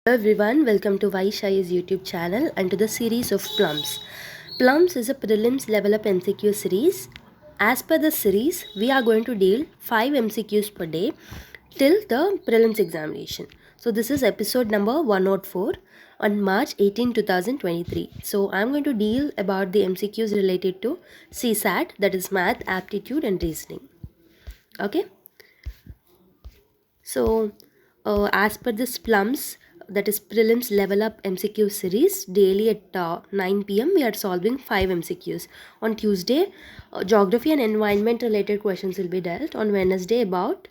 Hello everyone, welcome to Vaishai's YouTube channel and to the series of Plums. Plums is a prelims level up MCQ series. As per the series, we are going to deal 5 MCQs per day till the prelims examination. So this is episode number 104 on March 18, 2023. So I'm going to deal about the MCQs related to CSAT, that is Math, Aptitude and Reasoning. Okay. So as per this Plums, that is prelims level up MCQ series, daily at 9 p.m. we are solving 5 MCQs. On Tuesday, geography and environment related questions will be dealt. On Wednesday, about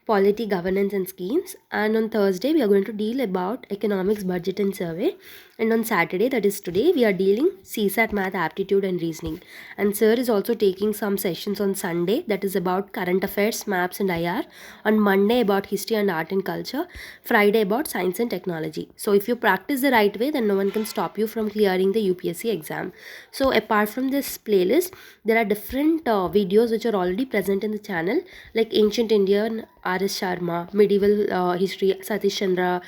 polity, governance and schemes, and on Thursday we are going to deal about economics, budget and survey, and on Saturday, that is today, we are dealing CSAT, math, aptitude and reasoning. And sir is also taking some sessions on Sunday, that is about current affairs, maps and IR, on Monday about history and art and culture, Friday about science and technology. So if you practice the right way, then no one can stop you from clearing the UPSC exam. So apart from this playlist, there are different videos which are already present in the channel, like ancient Indian, R.S. Sharma, medieval history, Satish Chandra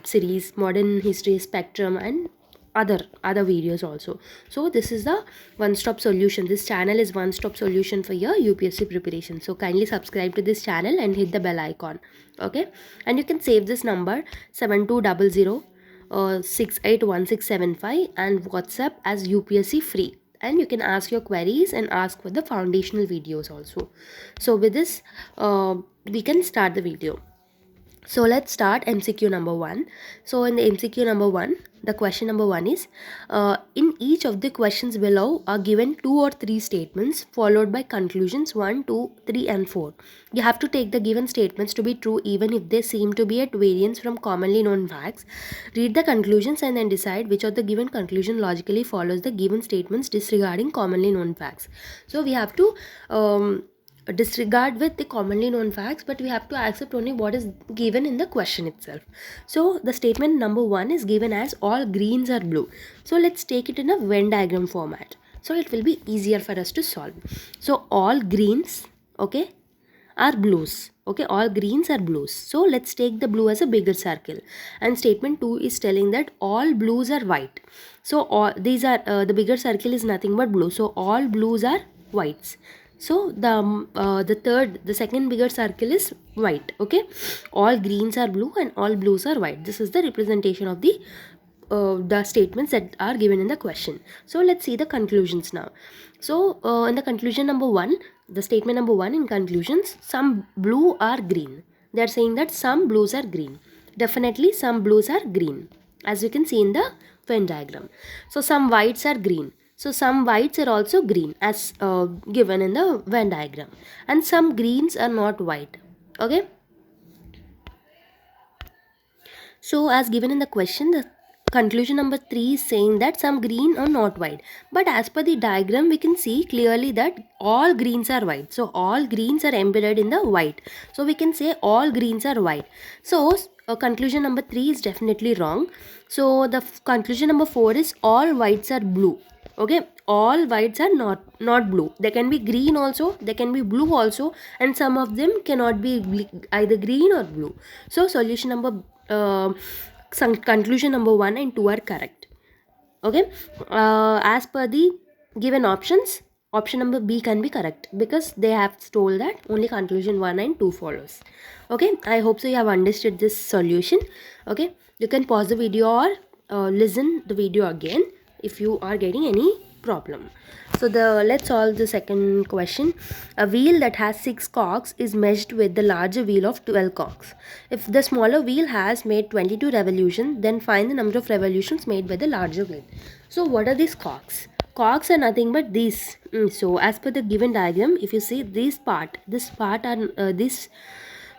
series, modern history, spectrum, and other videos also. So this is the one-stop solution. This channel is one-stop solution for your UPSC preparation. So kindly subscribe to this channel and hit the bell icon. Okay, and you can save this number 7200 681675 and WhatsApp as UPSC free. And you can ask your queries and ask for the foundational videos also. So with this, we can start the video. So let's start MCQ number 1. So in the MCQ number 1, the question number 1 is, in each of the questions below are given 2 or 3 statements followed by conclusions 1, 2, 3 and 4. You have to take the given statements to be true even if they seem to be at variance from commonly known facts. Read the conclusions and then decide which of the given conclusion logically follows the given statements disregarding commonly known facts. So we have to disregard with the commonly known facts, but we have to accept only what is given in the question itself. So the statement number 1 is given as all greens are blue. So let's take it in a Venn diagram format, so it will be easier for us to solve. So all greens, okay, are blues. Okay, all greens are blues. So let's take the blue as a bigger circle, and statement 2 is telling that all blues are white. So all these are the bigger circle is nothing but blue, so all blues are whites. So the second bigger circle is white. Okay, all greens are blue and all blues are white. This is the representation of the statements that are given in the question. So let's see the conclusions now. So in the conclusion number 1, the statement number 1 in conclusions, some blue are green. They are saying that some blues are green. Definitely some blues are green, as you can see in the Venn diagram. So some whites are green. So some whites are also green, as given in the Venn diagram, and some greens are not white. Okay. So as given in the question, the conclusion number 3 is saying that some green are not white. But as per the diagram, we can see clearly that all greens are white. So all greens are embedded in the white. So we can say all greens are white. So conclusion number 3 is definitely wrong. So the conclusion number 4 is all whites are blue. Okay, all whites are not blue. They can be green also, they can be blue also, and some of them cannot be either green or blue. So solution number conclusion number 1 and 2 are correct. Okay, as per the given options, option number B can be correct because they have told that only conclusion 1 and 2 follows. Okay, I hope so you have understood this solution. Okay, you can pause the video or listen the video again if you are getting any problem. So let's solve the second question. A wheel that has 6 cogs is meshed with the larger wheel of 12 cogs. If the smaller wheel has made 22 revolutions, then find the number of revolutions made by the larger wheel. So what are these cogs? Cogs are nothing but these. So as per the given diagram, if you see this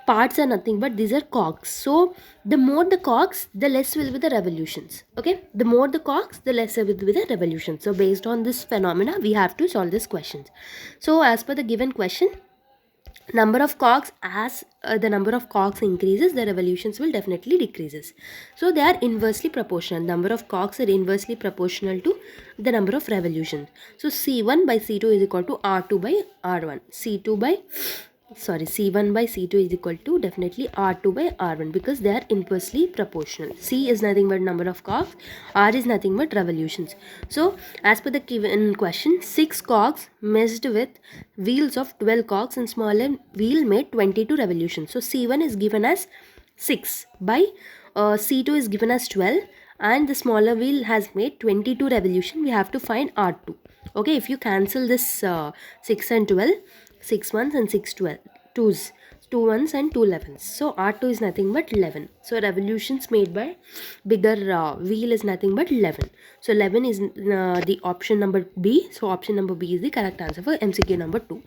parts are nothing but these are cogs. So the more the cogs, the less will be the revolutions. Okay, the more the cogs, the less will be the revolutions. So based on this phenomena, we have to solve this question. So as per the given question, number of cogs, as the number of cogs increases, the revolutions will definitely decreases. So they are inversely proportional. Number of cogs are inversely proportional to the number of revolutions. So C1 by C2 is equal to R2 by R1. C2 by C1 by C2 is equal to definitely R2 by R1 because they are inversely proportional. C is nothing but number of cogs, R is nothing but revolutions. So as per the given question, 6 cogs messed with wheels of 12 cogs and smaller wheel made 22 revolutions. So C1 is given as 6 by C2 is given as 12 and the smaller wheel has made 22 revolution. We have to find R2. Okay, if you cancel this 6 and 12, 6 ones and 6 twos, 2 ones and 2 11s. So R2 is nothing but 11. So revolutions made by bigger wheel is nothing but 11. So 11 is the option number B. So option number B is the correct answer for MCQ number 2.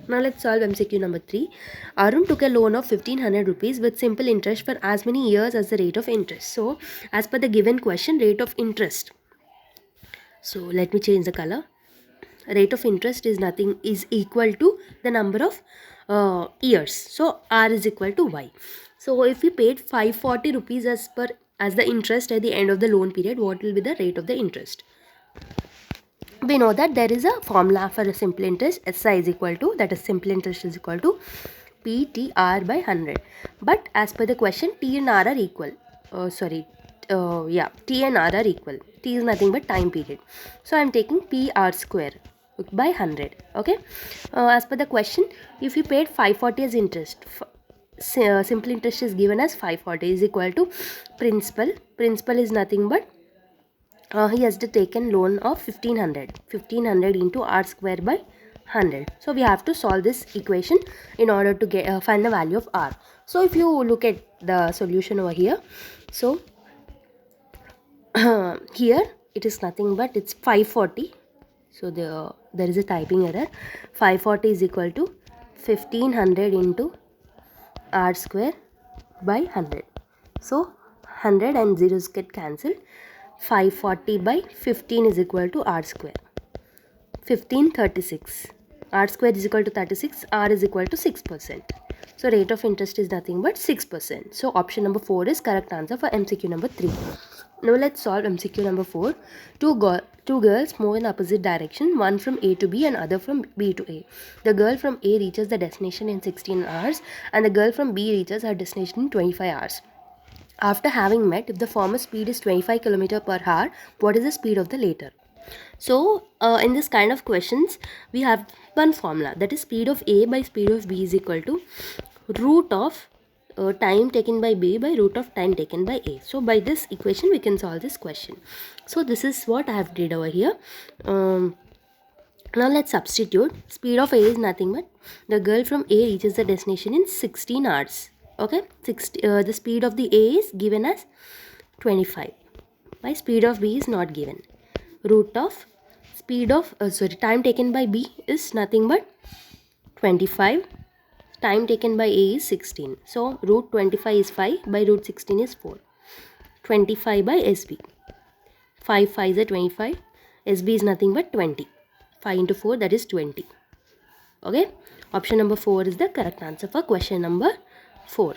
Now let's solve MCQ number 3. Arun took a loan of 1500 rupees with simple interest for as many years as the rate of interest. So as per the given question, rate of interest. So let me change the color. Rate of interest is nothing is equal to the number of years. So R is equal to Y. So if we paid 540 rupees as the interest at the end of the loan period, what will be the rate of the interest? We know that there is a formula for a simple interest. SI is equal to, that is simple interest is equal to PTR by 100. But as per the question, T and R are equal. T and R are equal. T is nothing but time period. So I am taking PR square by 100. Okay. As per the question, if you paid 540 as interest, simple interest is given as 540 is equal to principal. Principal is nothing but he has to taken loan of 1500 into R square by 100. So we have to solve this equation in order to get find the value of R. So if you look at the solution over here, so here it is nothing but it's 540. So there is a typing error. 540 is equal to 1500 into R square by 100. So 100 and zeros get cancelled. 540 by 15 is equal to R square. 15 36. R square is equal to 36. R is equal to 6%. So rate of interest is nothing but 6%. So option number 4 is correct answer for MCQ number 3. Now let's solve MCQ number 4. Two girls move in opposite direction, one from A to B and other from B to A. The girl from A reaches the destination in 16 hours and the girl from B reaches her destination in 25 hours. After having met, if the former speed is 25 km per hour, what is the speed of the later? So in this kind of questions, we have one formula, that is speed of A by speed of B is equal to root of time taken by B by root of time taken by A. So by this equation we can solve this question. So this is what I have did over here. Now let's substitute. Speed of A is nothing but the girl from A reaches the destination in 16 hours. Okay, the speed of the A is given as 25. By speed of B is not given. Root of speed of time taken by B is nothing but 25. Time taken by A is 16. So root 25 is 5 by root 16 is 4. 25 by SB. 5 5 is 25. SB is nothing but 20. 5 into 4, that is 20. Okay. Option number 4 is the correct answer for question number 4.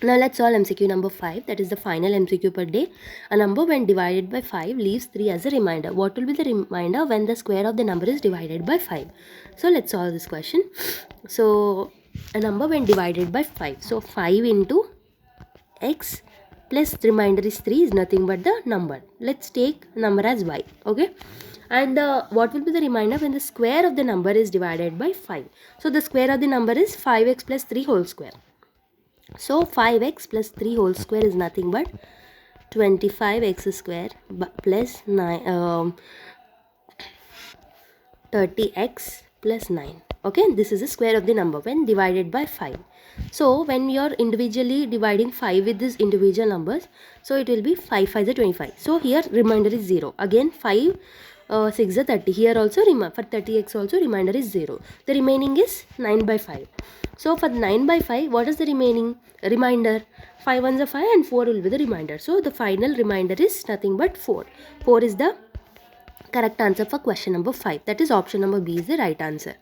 Now let's solve MCQ number 5. That is the final MCQ per day. A number when divided by 5 leaves 3 as a remainder. What will be the remainder when the square of the number is divided by 5? So let's solve this question. So a number when divided by 5. So 5 into x plus remainder is 3 is nothing but the number. Let's take number as y. Okay. And what will be the remainder when the square of the number is divided by 5? So the square of the number is 5x plus 3 whole square. So 5x plus 3 whole square is nothing but 25x square plus 30x plus 9. Okay, this is the square of the number when divided by 5. So when you are individually dividing 5 with these individual numbers, so it will be 5 5 is 25. So here remainder is 0. Again 5 6 is 30. Here also for 30x also remainder is 0. The remaining is 9 by 5. So for 9 by 5, what is the remaining remainder? 5 ones are 5 and 4 will be the remainder. So the final remainder is nothing but 4. 4 is the correct answer for question number 5. That is option number B is the right answer.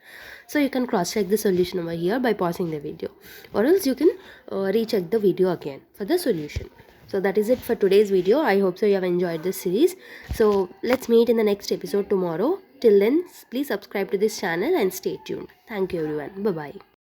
So you can cross check the solution over here by pausing the video, or else you can recheck the video again for the solution. So that is it for today's video. I hope so you have enjoyed this series. So let's meet in the next episode tomorrow. Till then, please subscribe to this channel and stay tuned. Thank you everyone. Bye bye.